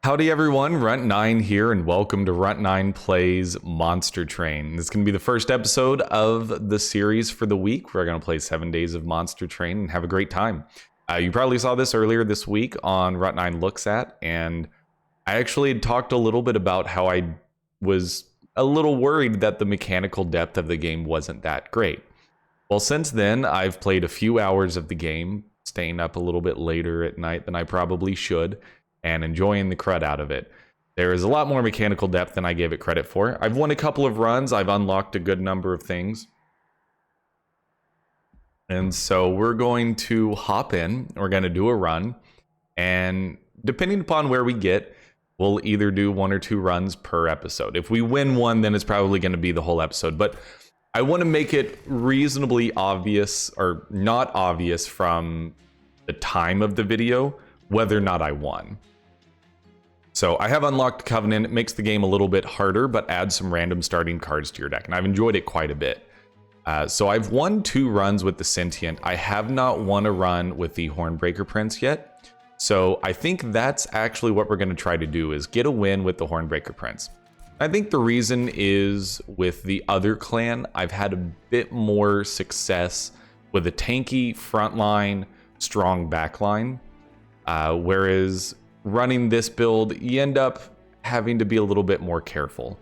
Howdy everyone, Runt9 here, and welcome to Runt9 Plays Monster Train. This is going to be the first episode of the series for the week. We're going to play 7 days of Monster Train and have a great time. You probably saw this earlier this week on Runt9 Looks At, and I actually had talked a little bit about how I was a little worried that the mechanical depth of the game wasn't that great. Well, since then, I've played a few hours of the game, staying up a little bit later at night than I probably should, and enjoying the crud out of it. There is a lot more mechanical depth than I gave it credit for. I've won a couple of runs. I've unlocked a good number of things. And so we're going to hop in. We're going to do a run. And depending upon where we get, we'll either do 1 or 2 runs per episode. If we win one, then it's probably going to be the whole episode. But I want to make it reasonably obvious, or not obvious from the time of the video, whether or not I won. So I have unlocked Covenant. It makes the game a little bit harder, but adds some random starting cards to your deck, and I've enjoyed it quite a bit. So I've won 2 runs with the Sentient. I have not won a run with the Hornbreaker Prince yet. So I think that's actually what we're going to try to do, is get a win with the Hornbreaker Prince. I think the reason is with the other clan, I've had a bit more success with a tanky frontline, strong backline. Whereas running this build, you end up having to be a little bit more careful.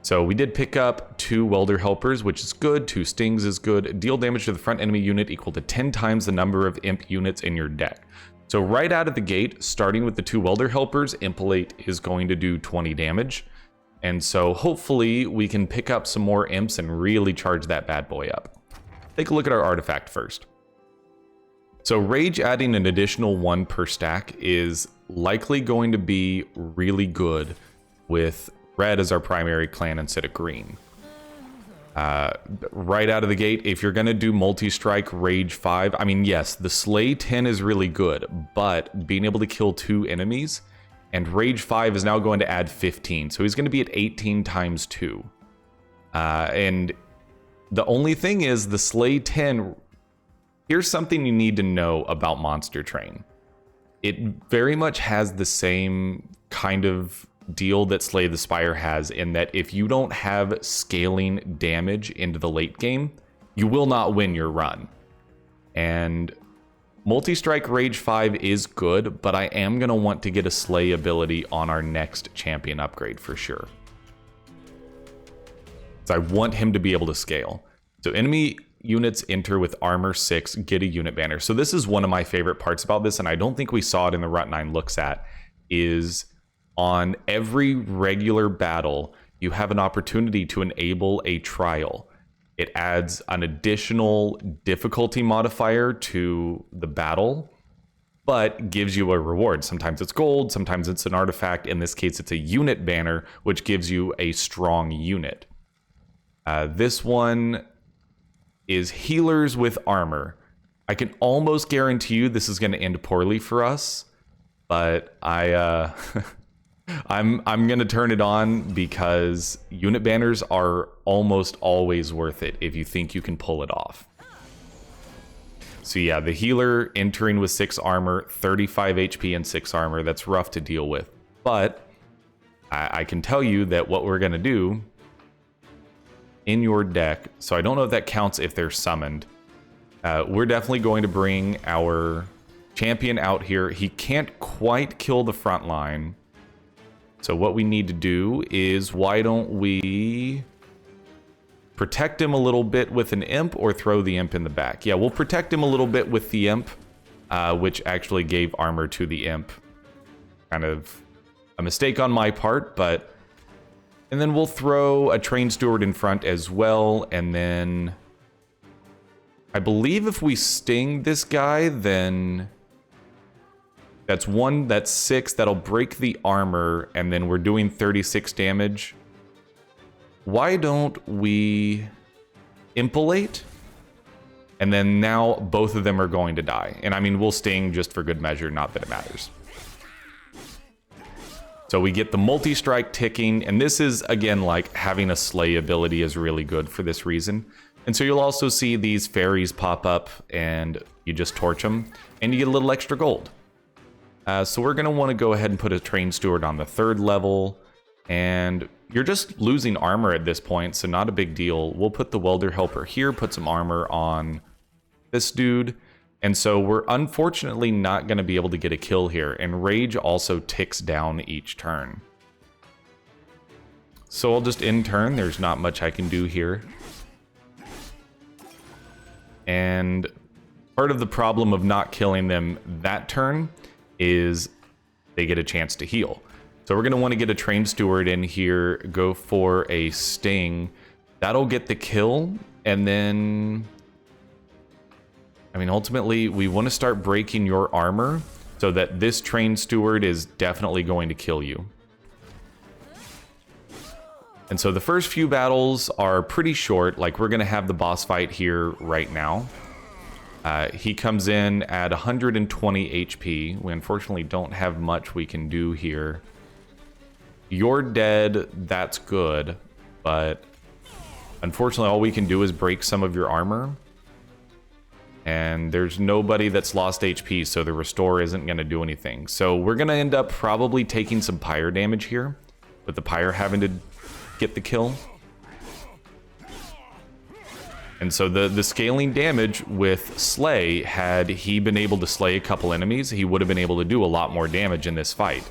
So we did pick up 2 welder helpers, which is good. 2 stings is good. Deal damage to the front enemy unit equal to 10 times the number of imp units in your deck. So right out of the gate, starting with the 2 welder helpers, Impalate is going to do 20 damage. And so hopefully we can pick up some more imps and really charge that bad boy up. Take a look at our artifact first. So Rage adding an additional 1 per stack is likely going to be really good with red as our primary clan instead of green. Right out of the gate, if you're going to do multi-strike Rage 5, I mean, yes, the Slay 10 is really good, but being able to kill 2 enemies, and Rage 5 is now going to add 15, so he's going to be at 18 times 2. And the only thing is, the Slay 10... Here's something you need to know about Monster Train. It very much has the same kind of deal that Slay the Spire has, in that if you don't have scaling damage into the late game, you will not win your run. And Multi-Strike Rage 5 is good, but I am going to want to get a Slay ability on our next champion upgrade for sure. So I want him to be able to scale. So enemy units enter with armor 6, get a unit banner. So this is one of my favorite parts about this, and I don't think we saw it in the Runt9 Looks At, is on every regular battle, you have an opportunity to enable a trial. It adds an additional difficulty modifier to the battle, but gives you a reward. Sometimes it's gold, sometimes it's an artifact. In this case, it's a unit banner, which gives you a strong unit. This one is healers with armor. I can almost guarantee you this is going to end poorly for us, but I'm going to turn it on because unit banners are almost always worth it if you think you can pull it off. So yeah, the healer entering with 6 armor, 35 HP and 6 armor, that's rough to deal with. But I can tell you that what we're going to do in your deck, so I don't know if that counts if they're summoned. We're definitely going to bring our champion out here. He can't quite kill the front line. So what we need to do is, why don't we protect him a little bit with an imp, or throw the imp in the back? Yeah, we'll protect him a little bit with the imp, which actually gave armor to the imp. Kind of a mistake on my part, but... And then we'll throw a train steward in front as well, and then I believe if we sting this guy, then that's 6, that'll break the armor, and then we're doing 36 damage. Why don't we impalate? And then now both of them are going to die. And I mean, we'll sting just for good measure, not that it matters. So we get the multi-strike ticking, and this is, again, like having a slay ability is really good for this reason. And so you'll also see these fairies pop up, and you just torch them, and you get a little extra gold. So we're going to want to go ahead and put a train steward on the 3rd level. And you're just losing armor at this point, so not a big deal. We'll put the welder helper here, put some armor on this dude. And so we're unfortunately not going to be able to get a kill here. And rage also ticks down each turn. So I'll just end turn. There's not much I can do here. And part of the problem of not killing them that turn is they get a chance to heal. So we're going to want to get a train steward in here, go for a sting. That'll get the kill. And then, I mean, ultimately, we want to start breaking your armor so that this train steward is definitely going to kill you. And so the first few battles are pretty short. Like, we're going to have the boss fight here right now. He comes in at 120 HP. We unfortunately don't have much we can do here. You're dead, that's good, but unfortunately all we can do is break some of your armor. And there's nobody that's lost HP, so the restore isn't going to do anything. So we're going to end up probably taking some pyre damage here, with the pyre having to get the kill. And so the scaling damage with Slay, had he been able to slay a couple enemies, he would have been able to do a lot more damage in this fight.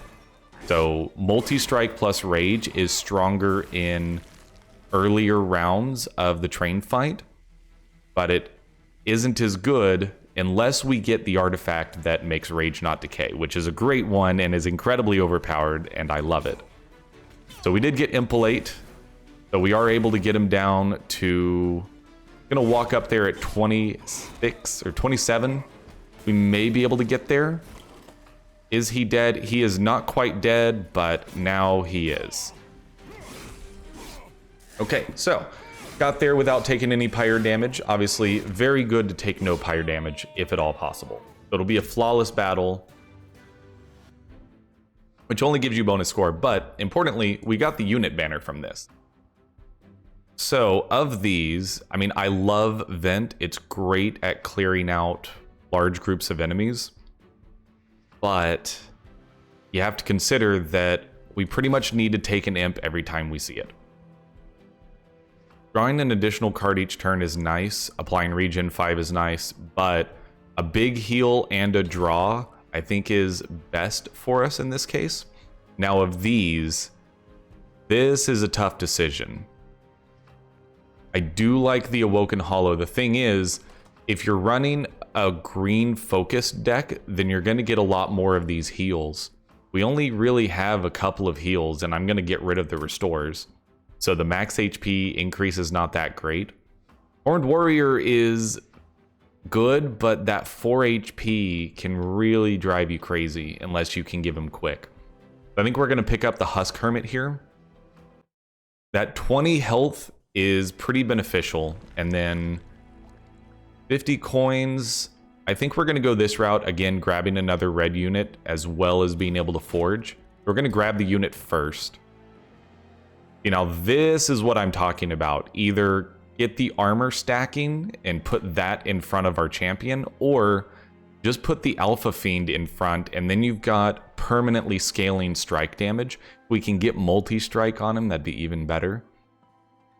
So multi-strike plus rage is stronger in earlier rounds of the train fight, but it isn't as good unless we get the artifact that makes rage not decay, which is a great one and is incredibly overpowered, and I love it. So we did get Impalate, so we are able to get him down to... Gonna walk up there at 26 or 27. We may be able to get there. Is he dead? He is not quite dead, but now he is. Okay, so got there without taking any pyre damage. Obviously, very good to take no pyre damage, if at all possible. So it'll be a flawless battle, which only gives you bonus score, but importantly, we got the unit banner from this. So of these, I mean, I love Vent. It's great at clearing out large groups of enemies, but you have to consider that we pretty much need to take an imp every time we see it. Drawing an additional card each turn is nice. Applying regen 5 is nice, but a big heal and a draw, I think, is best for us in this case. Now of these, this is a tough decision. I do like the Awoken Hollow. The thing is, if you're running a green focused deck, then you're going to get a lot more of these heals. We only really have a couple of heals, and I'm going to get rid of the restores. So the max HP increase is not that great. Horned Warrior is good, but that 4 HP can really drive you crazy unless you can give him quick. I think we're going to pick up the Husk Hermit here. That 20 health is pretty beneficial, and then 50 coins. I think we're going to go this route again, grabbing another red unit as well as being able to forge. We're going to grab the unit first. You know, this is what I'm talking about. Either get the armor stacking and put that in front of our champion, or just put the Alpha Fiend in front, and then you've got permanently scaling strike damage. If we can get multi-strike on him, that'd be even better.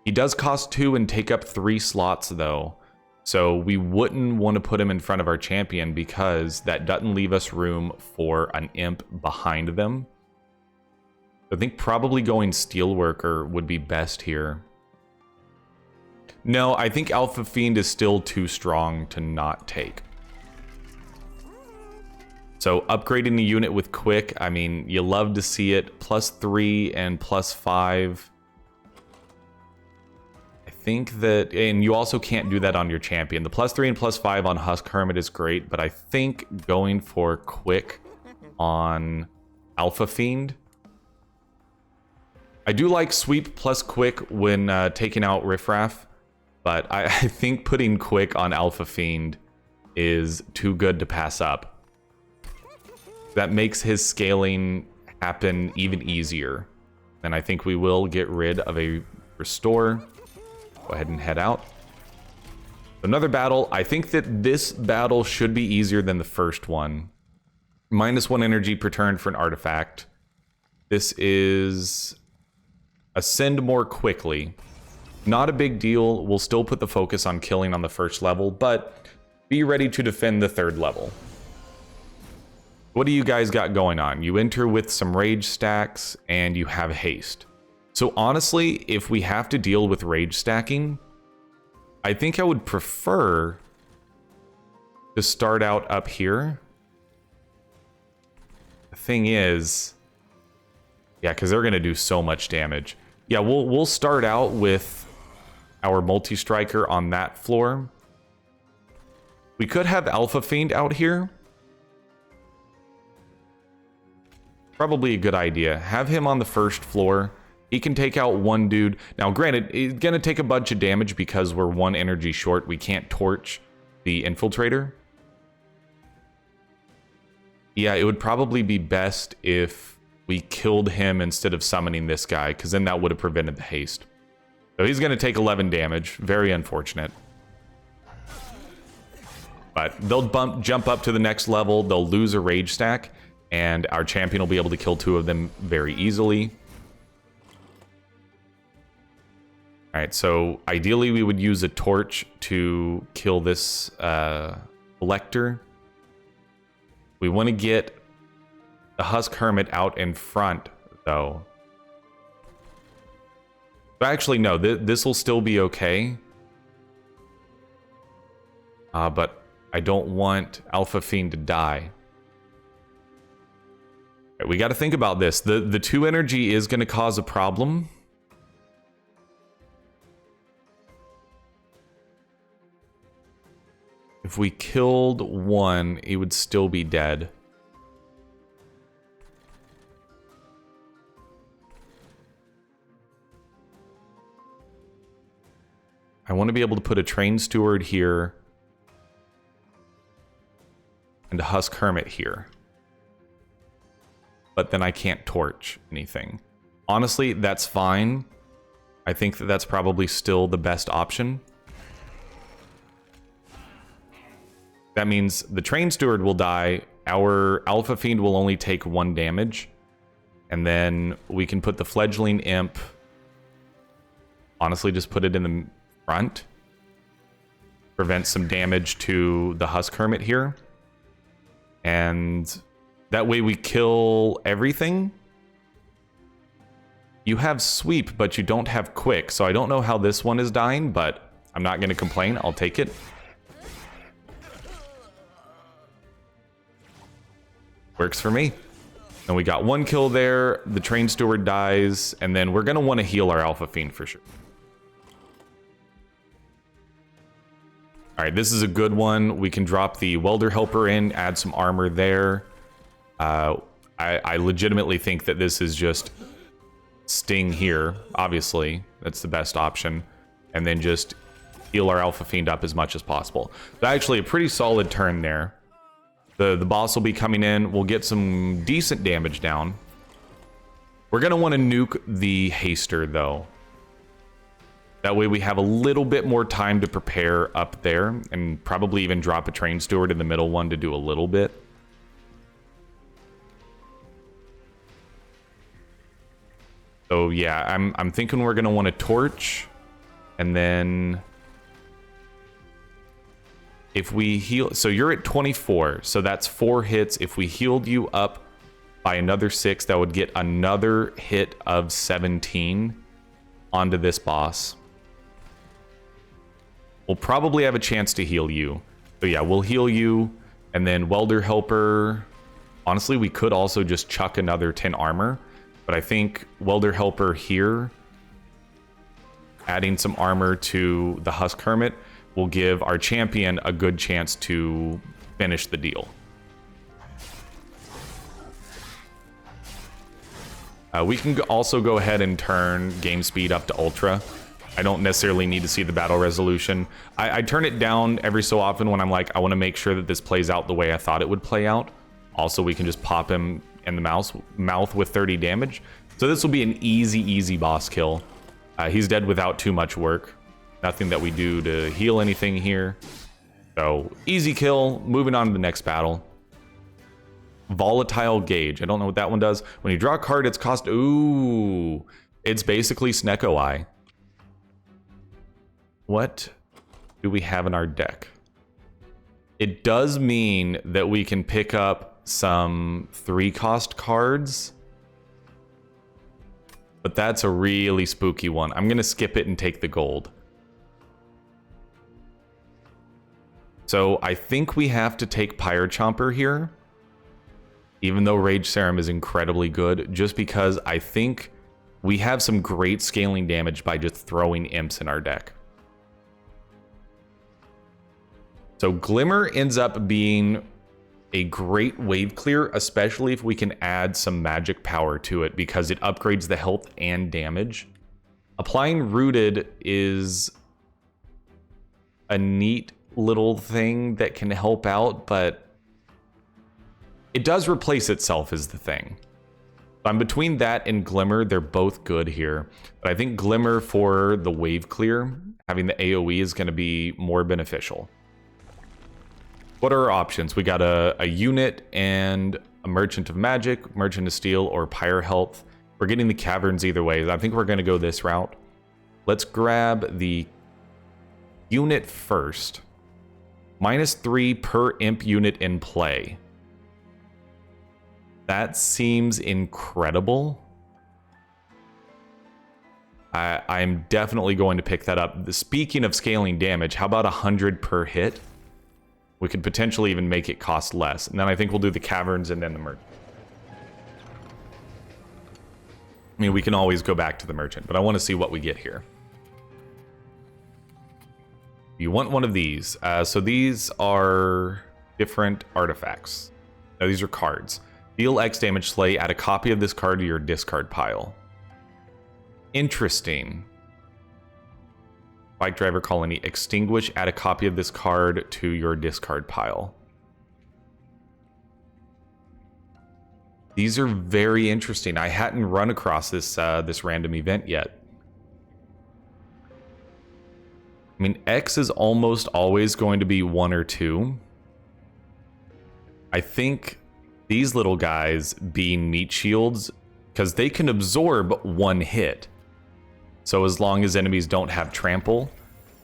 He does cost 2 and take up 3 slots though, so we wouldn't want to put him in front of our champion because that doesn't leave us room for an imp behind them. I think probably going Steelworker would be best here. No, I think Alpha Fiend is still too strong to not take. So upgrading the unit with Quick, I mean, you love to see it. +3 and +5. Think that, and you also can't do that on your champion. The +3 and +5 on Husk Hermit is great, but I think going for Quick on Alpha Fiend. I do like Sweep plus Quick when taking out Riffraff, but I think putting Quick on Alpha Fiend is too good to pass up. That makes his scaling happen even easier. And I think we will get rid of a Restore. Go ahead and head out. Another battle. I think that this battle should be easier than the first one. -1 energy per turn for an artifact. This is ascend more quickly. Not a big deal. We'll still put the focus on killing on the first level, but be ready to defend the 3rd level. What do you guys got going on? You enter with some rage stacks and you have haste. So honestly, if we have to deal with rage stacking, I think I would prefer to start out up here. The thing is, yeah, because they're going to do so much damage. Yeah, we'll start out with our multi-striker on that floor. We could have Alpha Fiend out here. Probably a good idea. Have him on the first floor. He can take out one dude. Now, granted, it's going to take a bunch of damage because we're 1 energy short. We can't torch the Infiltrator. Yeah, it would probably be best if we killed him instead of summoning this guy, because then that would have prevented the haste. So he's going to take 11 damage. Very unfortunate. But they'll jump up to the next level. They'll lose a rage stack, and our champion will be able to kill 2 of them very easily. All right, so ideally we would use a torch to kill this Collector. We want to get the Husk Hermit out in front, though. But actually, no, this will still be okay. But I don't want Alpha Fiend to die. Right, we got to think about this. The 2 energy is going to cause a problem. If we killed 1, he would still be dead. I want to be able to put a Train Steward here and a Husk Hermit here. But then I can't torch anything. Honestly, that's fine. I think that that's probably still the best option. That means the Train Steward will die. Our Alpha Fiend will only take 1 damage. And then we can put the Fledgling Imp. Honestly, just put it in the front. Prevent some damage to the Husk Hermit here. And that way we kill everything. You have Sweep, but you don't have Quick. So I don't know how this one is dying, but I'm not going to complain. I'll take it. Works for me. And we got 1 kill there. The Train Steward dies. And then we're going to want to heal our Alpha Fiend for sure. All right, this is a good one. We can drop the Welder Helper in, add some armor there. I legitimately think that this is just Sting here. Obviously, that's the best option. And then just heal our Alpha Fiend up as much as possible. So actually, a pretty solid turn there. The boss will be coming in. We'll get some decent damage down. We're going to want to nuke the Haster, though. That way we have a little bit more time to prepare up there. And probably even drop a Train Steward in the middle one to do a little bit. So yeah, I'm thinking we're going to want to torch. And then if we heal, so you're at 24, so that's 4 hits. If we healed you up by another 6, that would get another hit of 17 onto this boss. We'll probably have a chance to heal you. So yeah, we'll heal you, and then Welder Helper. Honestly, we could also just chuck another 10 armor, but I think Welder Helper here, adding some armor to the Husk Hermit, will give our champion a good chance to finish the deal. We can also go ahead and turn game speed up to ultra. I don't necessarily need to see the battle resolution. I turn it down every so often when I'm like, I want to make sure that this plays out the way I thought it would play out. Also, we can just pop him in the mouth with 30 damage. So this will be an easy boss kill. He's dead without too much work. Nothing that we do to heal anything here. So, easy kill. Moving on to the next battle. Volatile Gauge. I don't know what that one does. When you draw a card, it's cost... Ooh. It's basically Snecko Eye. What do we have in our deck? It does mean that we can pick up some 3-cost cards. But that's a really spooky one. I'm going to skip it and take the gold. So I think we have to take Pyre Chomper here. Even though Rage Serum is incredibly good. Just because I think we have some great scaling damage by just throwing imps in our deck. So Glimmer ends up being a great wave clear, especially if we can add some magic power to it because it upgrades the health and damage. Applying Rooted is a neat little thing that can help out, but it does replace itself is the thing. I'm between that and Glimmer. They're both good here, but I think Glimmer for the wave clear, having the AoE is going to be more beneficial. What are our options? We got a unit and a Merchant of Magic, Merchant of Steel, or Pyre Health. We're getting the Caverns either way. I think we're going to go this route. Let's grab the unit first. -3 per imp unit in play. That seems incredible. I'm definitely going to pick that up. Speaking of scaling damage, how about 100 per hit? We could potentially even make it cost less. And then I think we'll do the Caverns and then the Merchant. I mean, we can always go back to the Merchant, but I want to see what we get here. You want one of these. So these are different artifacts. Now, these are cards. Deal X damage, slay, add a copy of this card to your discard pile. Interesting. Bike Driver Colony, extinguish, add a copy of this card to your discard pile. These are very interesting. I hadn't run across this this random event yet. I mean, X is almost always going to be 1 or 2. I think these little guys being meat shields, because they can absorb 1 hit. So as long as enemies don't have trample,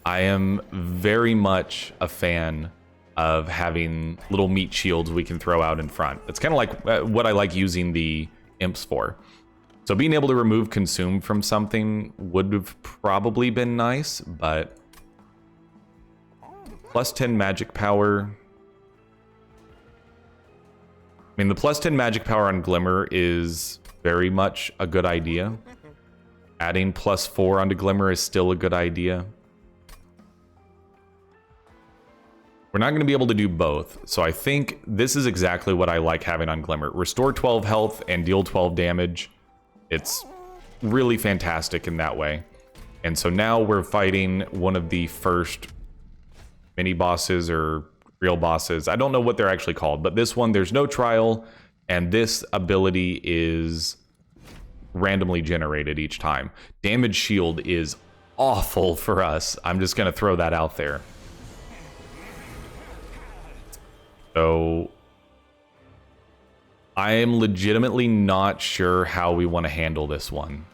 I am very much a fan of having little meat shields we can throw out in front. It's kind of like what I like using the imps for. So being able to remove consume from something would have probably been nice, but +10 magic power. I mean, the +10 magic power on Glimmer is very much a good idea. Adding +4 onto Glimmer is still a good idea. We're not going to be able to do both, so I think this is exactly what I like having on Glimmer. Restore 12 health and deal 12 damage. It's really fantastic in that way. And so now we're fighting one of the first mini bosses or real bosses. I don't know what they're actually called, but this one, there's no trial, and this ability is randomly generated each time. Damage shield is awful for us. I'm just going to throw that out there. So I am legitimately not sure how we want to handle this one.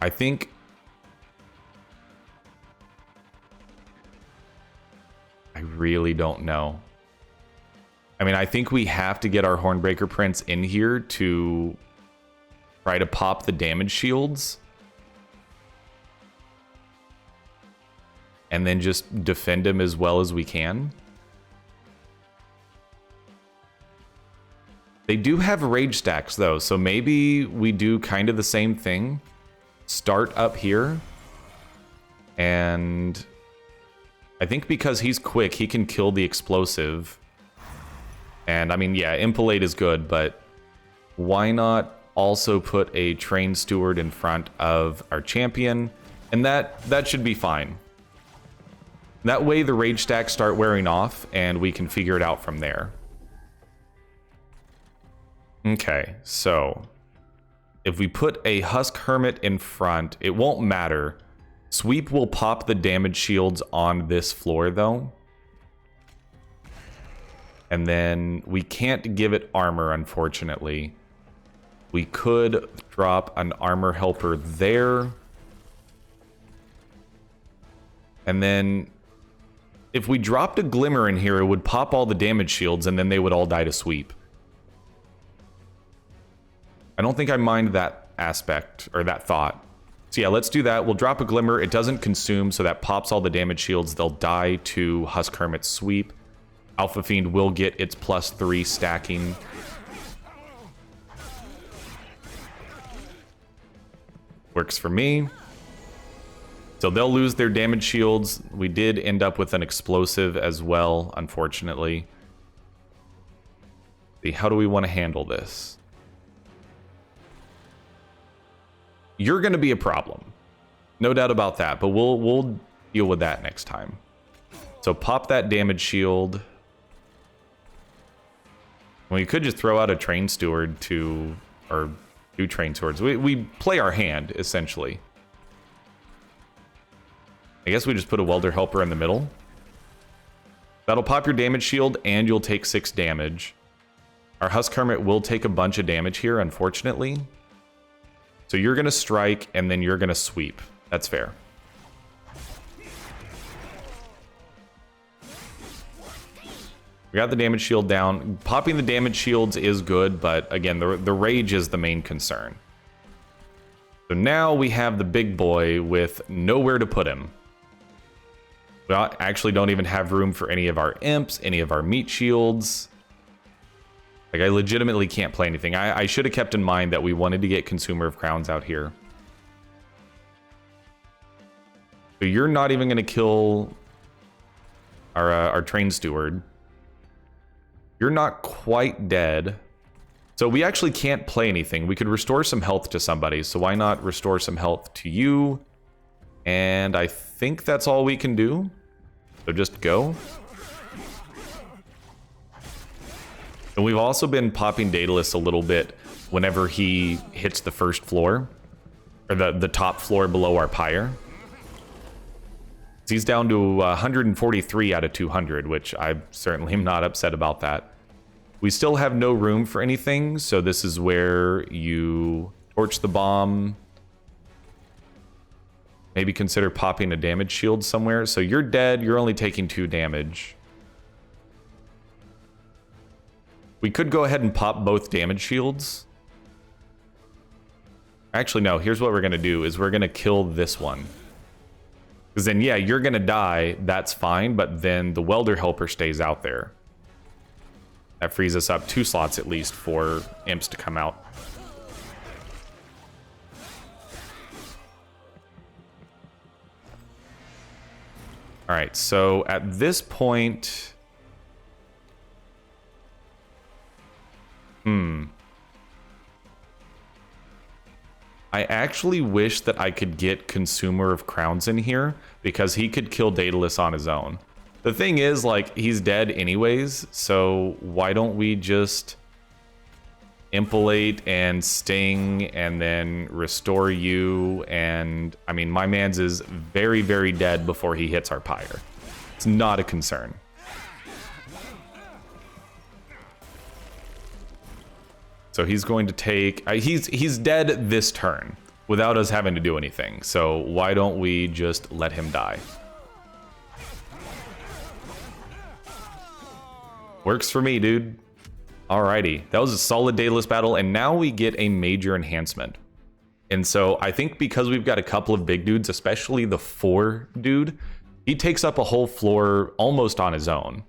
I think I really don't know. I mean, I think we have to get our Hornbreaker Prince in here to try to pop the damage shields. And then just defend him as well as we can. They do have rage stacks though, so maybe we do kind of the same thing. Start up here. And I think because he's quick, he can kill the explosive. And I mean, yeah, Impalade is good, but why not also put a Train Steward in front of our champion? And that should be fine. That way the rage stacks start wearing off and we can figure it out from there. Okay, so if we put a Husk Hermit in front, it won't matter. Sweep will pop the damage shields on this floor though. And then we can't give it armor, unfortunately. We could drop an armor helper there. And then if we dropped a glimmer in here, it would pop all the damage shields and then they would all die to sweep. I don't think I mind that aspect or that thought. So yeah, let's do that. We'll drop a glimmer. It doesn't consume, so that pops all the damage shields. They'll die to Husk Hermit's sweep. Alpha Fiend will get its +3 stacking. Works for me. So they'll lose their damage shields. We did end up with an explosive as well, unfortunately. See, how do we want to handle this? You're going to be a problem. No doubt about that, but we'll deal with that next time. So pop that damage shield. Well, you could just throw out a train steward to, or 2 train swords. We play our hand, essentially. I guess we just put a welder helper in the middle. That'll pop your damage shield and you'll take 6 damage. Our Husk Hermit will take a bunch of damage here, unfortunately. So you're going to strike and then you're going to sweep. That's fair. We got the damage shield down. Popping the damage shields is good, but again, the rage is the main concern. So now we have the big boy with nowhere to put him. We actually don't even have room for any of our imps, any of our meat shields. Like, I legitimately can't play anything. I should have kept in mind that we wanted to get Consumer of Crowns out here. So you're not even going to kill our train steward. You're not quite dead. So we actually can't play anything. We could restore some health to somebody. So why not restore some health to you? And I think that's all we can do. So just go. And we've also been popping Daedalus a little bit whenever he hits the first floor. Or the top floor below our pyre. He's down to 143 out of 200, which I certainly am not upset about that. We still have no room for anything, so this is where you torch the bomb. Maybe consider popping a damage shield somewhere. So you're dead, you're only taking 2 damage. We could go ahead and pop both damage shields. Actually, no, here's what we're going to do, is we're going to kill this one. Because then, yeah, you're going to die, that's fine, but then the welder helper stays out there. That frees us up 2 slots at least for imps to come out. All right, so at this point... I actually wish that I could get Consumer of Crowns in here, because he could kill Daedalus on his own. The thing is, like, he's dead anyways, so why don't we just impalate and sting and then restore you? And, I mean, my man's is very, very dead before he hits our pyre. It's not a concern. So he's going to take... he's dead this turn without us having to do anything. So why don't we just let him die? Works for me, dude. Alrighty. That was a solid Daedalus battle, and now we get a major enhancement. And so I think because we've got a couple of big dudes, especially the 4 dude, he takes up a whole floor almost on his own.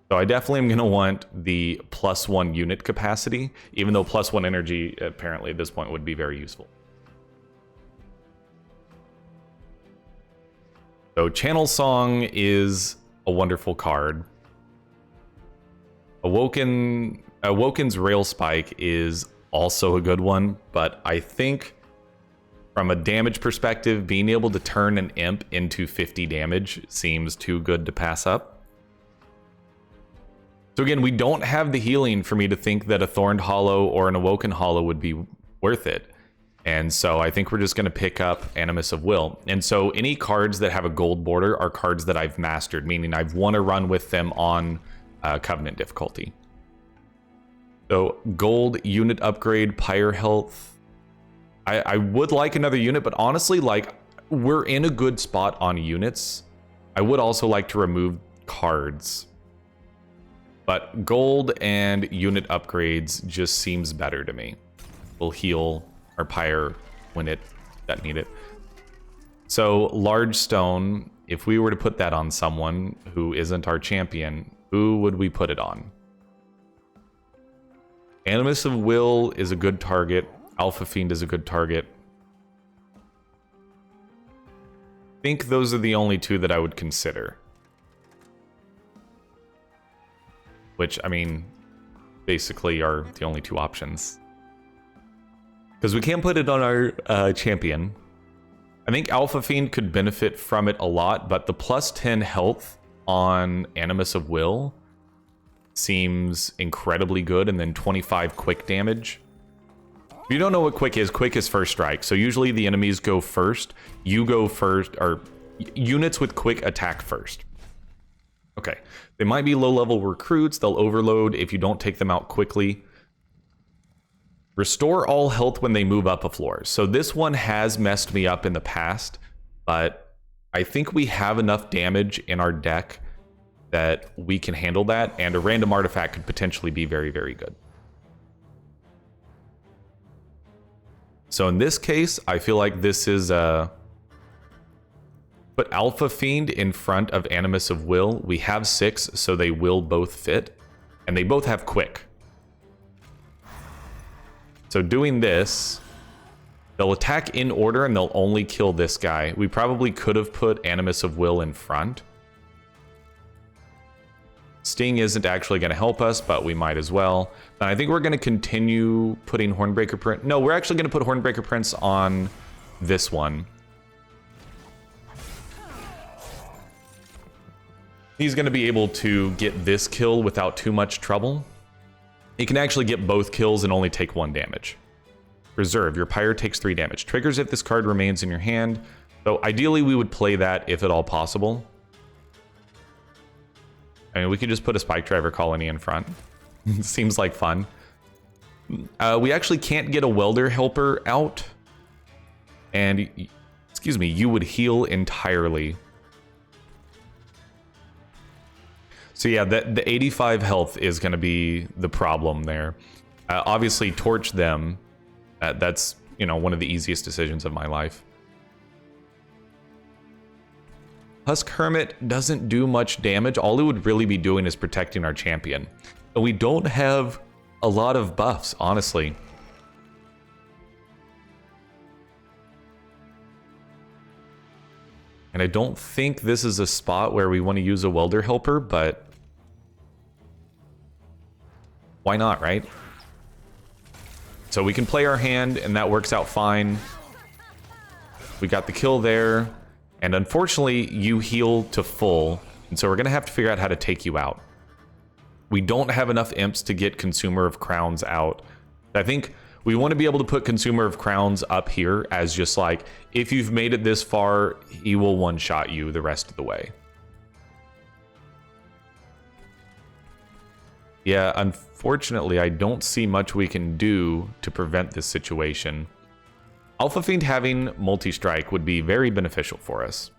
So I definitely am going to want the +1 unit capacity, even though +1 energy apparently at this point would be very useful. So Channel Song is a wonderful card. Awoken's Rail Spike is also a good one, but I think from a damage perspective, being able to turn an imp into 50 damage seems too good to pass up. So again, we don't have the healing for me to think that a Thorned Hollow or an Awoken Hollow would be worth it. And so I think we're just going to pick up Animus of Will. And so any cards that have a gold border are cards that I've mastered, meaning I've won a run with them on Covenant difficulty. So gold unit upgrade, pyre health. I would like another unit, but honestly, like, we're in a good spot on units. I would also like to remove cards. But gold and unit upgrades just seems better to me. We'll heal our pyre when it doesn't need it. So large stone, if we were to put that on someone who isn't our champion, who would we put it on? Animus of Will is a good target. Alpha Fiend is a good target. I think those are the only two that I would consider. Which, I mean, basically are the only two options. Because we can't put it on our champion. I think Alpha Fiend could benefit from it a lot, but the plus 10 health on Animus of Will seems incredibly good, and then 25 quick damage. If you don't know what quick is first strike. So usually the enemies go first, you go first, or units with quick attack first. Okay, they might be low-level recruits, they'll overload if you don't take them out quickly. Restore all health when they move up a floor. So this one has messed me up in the past, but I think we have enough damage in our deck that we can handle that, and a random artifact could potentially be very, very good. So in this case, I feel like this is put Alpha Fiend in front of Animus of Will. We have 6, so they will both fit, and they both have quick. So doing this, they'll attack in order and they'll only kill this guy. We probably could have put Animus of Will in front. Sting isn't actually going to help us, but we might as well. And I think we're going to continue putting Hornbreaker Prince. No, we're actually going to put Hornbreaker Prince on this one. He's going to be able to get this kill without too much trouble. He can actually get both kills and only take 1 damage. Reserve. Your pyre takes 3 damage. Triggers if this card remains in your hand. So ideally we would play that if at all possible. I mean, we could just put a Spike Driver Colony in front. Seems like fun. We actually can't get a Welder Helper out. And, excuse me, you would heal entirely. So yeah, the 85 health is going to be the problem there. Obviously, torch them. That's, you know, one of the easiest decisions of my life. Husk Hermit doesn't do much damage. All it would really be doing is protecting our champion. And we don't have a lot of buffs, honestly. And I don't think this is a spot where we want to use a Welder Helper, but why not, right? So we can play our hand, and that works out fine. We got the kill there. And unfortunately, you heal to full, and so we're going to have to figure out how to take you out. We don't have enough imps to get Consumer of Crowns out. I think we want to be able to put Consumer of Crowns up here as just like, if you've made it this far, he will one-shot you the rest of the way. Yeah, unfortunately, I don't see much we can do to prevent this situation. Alpha Fiend having multi-strike would be very beneficial for us.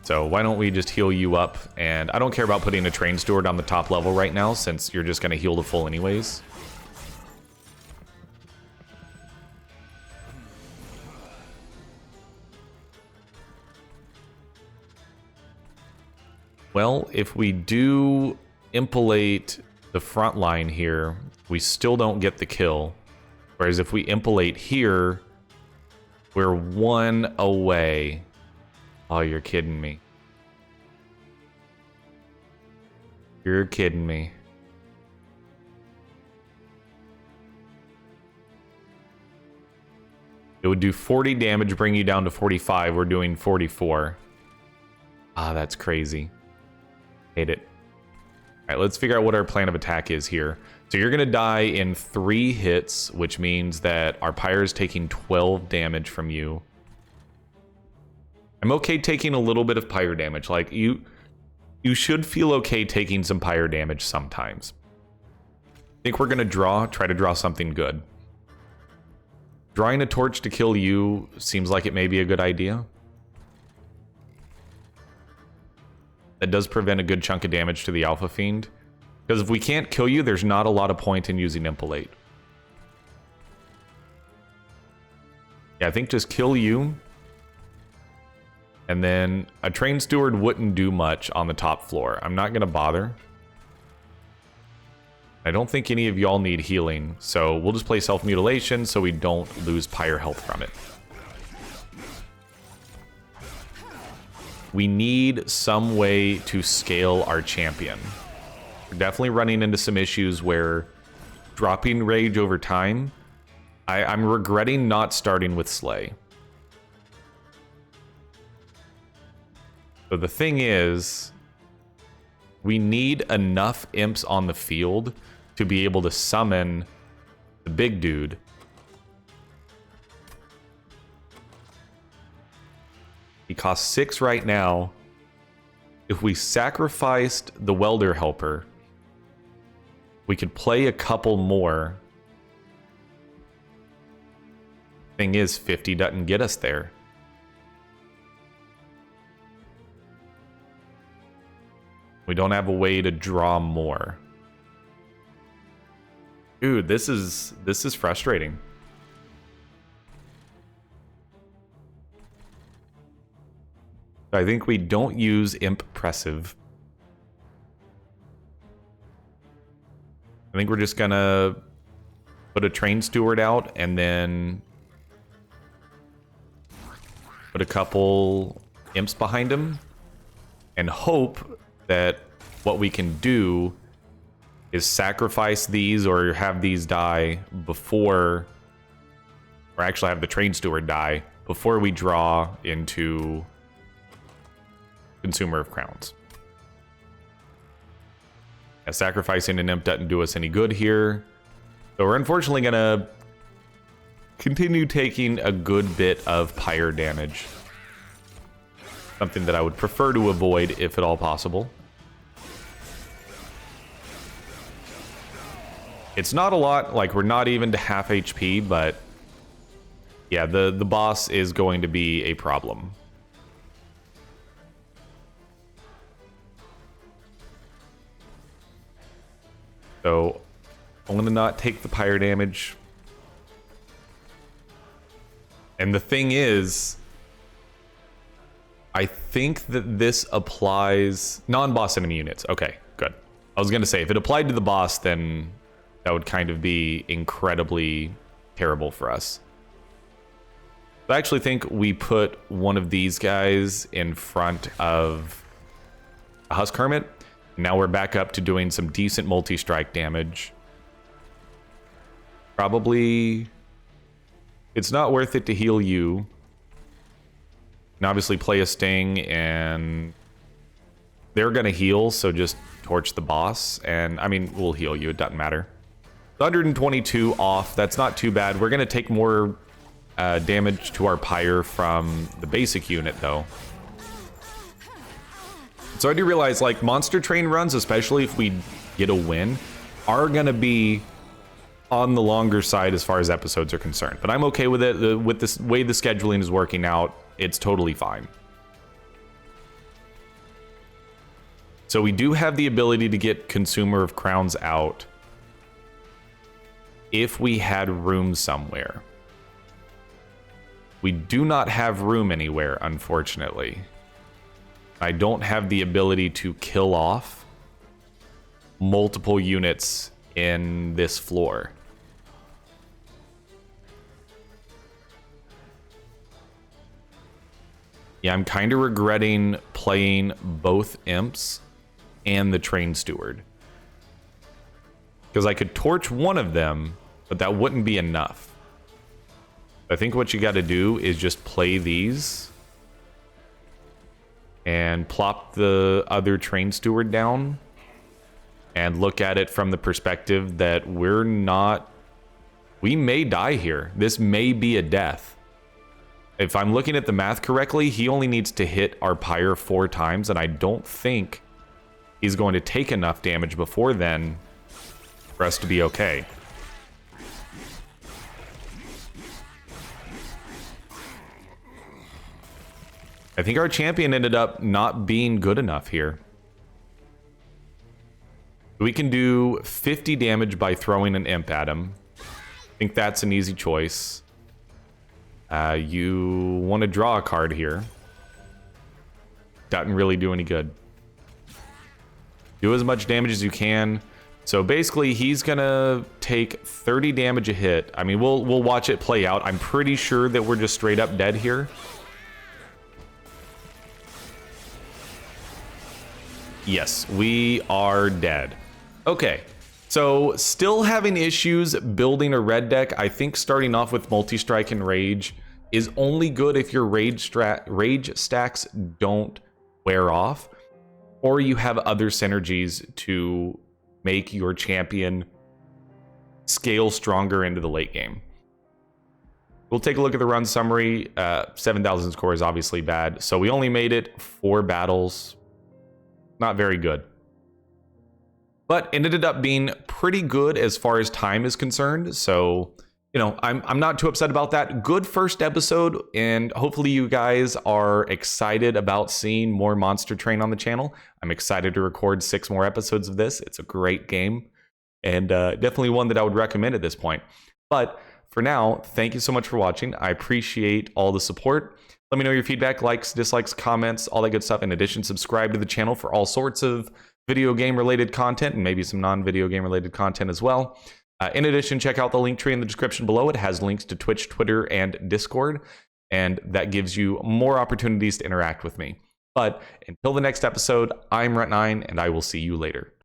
So why don't we just heal you up? And I don't care about putting a Train Steward on the top level right now, since you're just going to heal to full anyways. Well, if we do impalate the front line here, we still don't get the kill. Whereas if we impalate here, we're 1 away. Oh, you're kidding me. You're kidding me. It would do 40 damage, bring you down to 45. We're doing 44. Ah, that's crazy. Hate it. All right, let's figure out what our plan of attack is here. So you're going to die in 3 hits, which means that our pyre is taking 12 damage from you. I'm okay taking a little bit of pyre damage. Like, you you should feel okay taking some pyre damage sometimes. I think we're going to try to draw something good. Drawing a torch to kill you seems like it may be a good idea. That does prevent a good chunk of damage to the Alpha Fiend. Because if we can't kill you, there's not a lot of point in using Impalate. Yeah, I think just kill you. And then a Train Steward wouldn't do much on the top floor. I'm not going to bother. I don't think any of y'all need healing, so we'll just play Self-Mutilation so we don't lose Pyre health from it. We need some way to scale our champion. We're definitely running into some issues where dropping Rage over time, I'm regretting not starting with Slay. So the thing is, we need enough imps on the field to be able to summon the big dude. He costs 6 right now. If we sacrificed the Welder Helper, we could play a couple more. Thing is, 50 doesn't get us there. We don't have a way to draw more. Dude, this is frustrating. I think we don't use Impressive. I think we're just gonna put a Train Steward out and then put a couple imps behind him and hope that what we can do is sacrifice these or have these die before, or actually have the Train Steward die before we draw into Consumer of Crowns. Yeah, sacrificing an imp doesn't do us any good here. So we're unfortunately gonna continue taking a good bit of pyre damage. Something that I would prefer to avoid if at all possible. It's not a lot, like we're not even to half HP, but yeah, the boss is going to be a problem. So I'm gonna not take the pyre damage. And the thing is, I think that this applies non-boss enemy units. Okay, good. I was gonna say if it applied to the boss, then that would kind of be incredibly terrible for us. I actually think we put one of these guys in front of a Husk Hermit. Now we're back up to doing some decent multi-strike damage. Probably, it's not worth it to heal you. And obviously play a Sting, and they're gonna heal, so just torch the boss. And I mean, we'll heal you, it doesn't matter. 122 off, that's not too bad. We're gonna take more damage to our pyre from the basic unit though. So I do realize, like, monster train runs, especially if we get a win, are gonna be on the longer side as far as episodes are concerned. But I'm okay with it. With this way the scheduling is working out, it's totally fine. So we do have the ability to get Consumer of Crowns out if we had room somewhere. We do not have room anywhere, unfortunately. I don't have the ability to kill off multiple units in this floor. Yeah, I'm kind of regretting playing both imps and the Train Steward. Because I could torch one of them, but that wouldn't be enough. I think what you got to do is just play these and plop the other Train Steward down and look at it from the perspective that we may die here. This may be a death. If I'm looking at the math correctly, he only needs to hit our pyre 4 times, and I don't think he's going to take enough damage before then for us to be okay. I think our champion ended up not being good enough here. We can do 50 damage by throwing an imp at him. I think that's an easy choice. You want to draw a card here. Doesn't really do any good. Do as much damage as you can. So basically, he's gonna take 30 damage a hit. I mean, we'll watch it play out. I'm pretty sure that we're just straight up dead here. Yes, we are dead. Okay, so still having issues building a red deck. I think starting off with multi-strike and rage is only good if your rage stacks don't wear off, or you have other synergies to make your champion scale stronger into the late game. We'll take a look at the run summary. 7,000 score is obviously bad, so we only made it 4 battles. Not very good. But it ended up being pretty good as far as time is concerned. So, you know, I'm not too upset about that. Good first episode, and hopefully you guys are excited about seeing more Monster Train on the channel. I'm excited to record 6 more episodes of this. It's a great game, and definitely one that I would recommend at this point. But for now, thank you so much for watching. I appreciate all the support. Let me know your feedback, likes, dislikes, comments, all that good stuff. In addition, subscribe to the channel for all sorts of video game related content and maybe some non-video game related content as well. In addition, check out the link tree in the description below. It has links to Twitch, Twitter, and Discord, and that gives you more opportunities to interact with me. But until the next episode, I'm Runt9, and I will see you later.